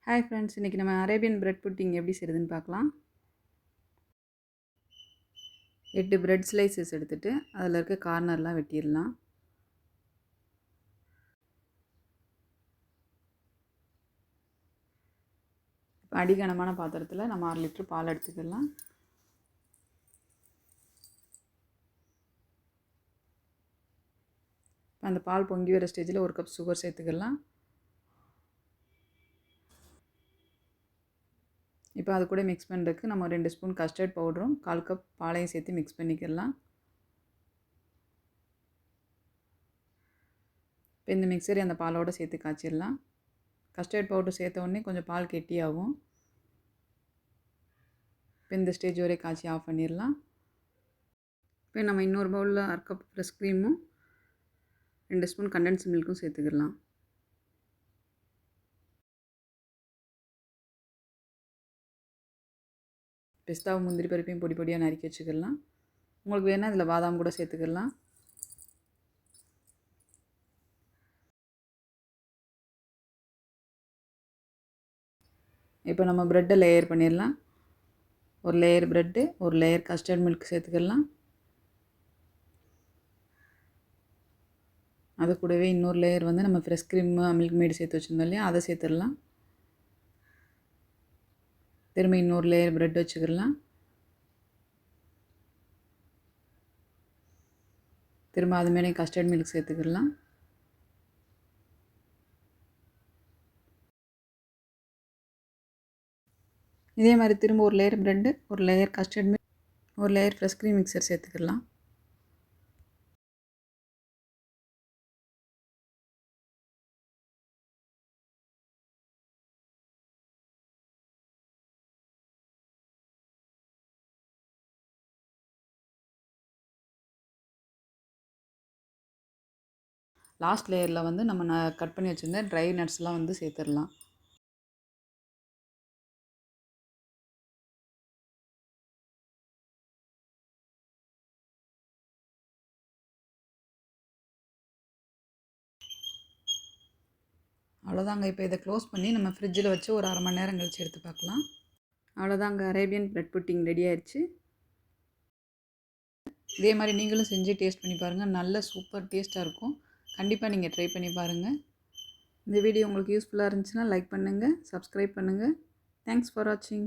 Hi friends, இன்றைக்கி நம்ம Arabian bread pudding எப்படி செய்யுதுன்னு பார்க்கலாம். 8 பிரெட் ஸ்லைசஸ் எடுத்துகிட்டு அதில் இருக்க கார்னர்லாம் வெட்டிடலாம். இப்போ அடிகனமான பாத்திரத்தில் நம்ம 6 லிட்டர் பால் எடுத்துக்கலாம். இப்போ அந்த பால் பொங்கி வர ஸ்டேஜில் 1 கப் சுகர் சேர்த்துக்கலாம். இப்போ அது கூட மிக்ஸ் பண்ணுறதுக்கு நம்ம 2 ஸ்பூன் கஸ்டர்ட் பவுடரும் 1/4 கப் பாலையும் சேர்த்து மிக்ஸ் பண்ணிக்கலாம். இப்போ இந்த மிக்சரை அந்த பாலோடு சேர்த்து காய்ச்சிடலாம். கஸ்டர்ட் பவுடர் சேர்த்த உடனே கொஞ்சம் பால் கெட்டியாகும். இப்போ இந்த ஸ்டேஜ் வரை காய்ச்சி ஆஃப் பண்ணிடலாம். இப்போ நம்ம இன்னொரு பவுலில் 1/2 கப் ஃப்ரெஷ் க்ரீமும் 2 ஸ்பூன் கண்டென்ஸ் மில்க்கும் சேர்த்துக்கலாம். பிஸ்தாவும் முந்திரி பருப்பையும் பொடி பொடியாக நறுக்கி வச்சுக்கலாம். உங்களுக்கு வேணால் இதில் பாதாம் கூட சேர்த்துக்கலாம். இப்போ நம்ம ப்ரெட்டை லேயர் பண்ணிடலாம். ஒரு லேயர் ப்ரெட்டு, ஒரு லேயர் கஸ்டர்ட் மில்க் சேர்த்துக்கலாம். அது கூடவே இன்னொரு லேயர் வந்து நம்ம ஃப்ரெஷ் க்ரீம் மில்க் மேடு சேர்த்து வச்சுருந்தோம் இல்லையா, அதை சேர்த்துடலாம். திரும்ப இன்னொரு லேயர் ப்ரெட் வச்சுக்கலாம். திரும்ப அது மேலே கஸ்டர்ட் மில்க் சேர்த்துக்கலாம். இதே மாதிரி திரும்ப ஒரு லேயர் ப்ரெட்டு, ஒரு லேயர் கஸ்டர்ட் மில்க், ஒரு லேயர் ஃப்ரெஷ் க்ரீம் மிக்சர் சேர்த்துக்கலாம். லாஸ்ட் லேயரில் வந்து நம்ம கட் பண்ணி வச்சுருந்த ட்ரை நட்ஸ்லாம் வந்து சேர்த்துடலாம். அவ்வளோதாங்க. இப்போ இதை க்ளோஸ் பண்ணி நம்ம ஃப்ரிட்ஜில் வச்சு ஒரு 1/2 மணி நேரம் கழித்து எடுத்து பார்க்கலாம். அவ்வளோதாங்க, அரேபியன் பிரெட் புட்டிங் ரெடி ஆயிடுச்சு. இதே மாதிரி நீங்களும் செஞ்சு டேஸ்ட் பண்ணி பாருங்கள். நல்ல சூப்பர் டேஸ்ட்டாக இருக்கும். கண்டிப்பாக நீங்கள் ட்ரை பண்ணி பாருங்கள். இந்த வீடியோ உங்களுக்கு யூஸ்ஃபுல்லாக இருந்துச்சுன்னா லைக் பண்ணுங்கள், சப்ஸ்கிரைப் பண்ணுங்கள். தேங்க்ஸ் ஃபார் வாட்சிங்.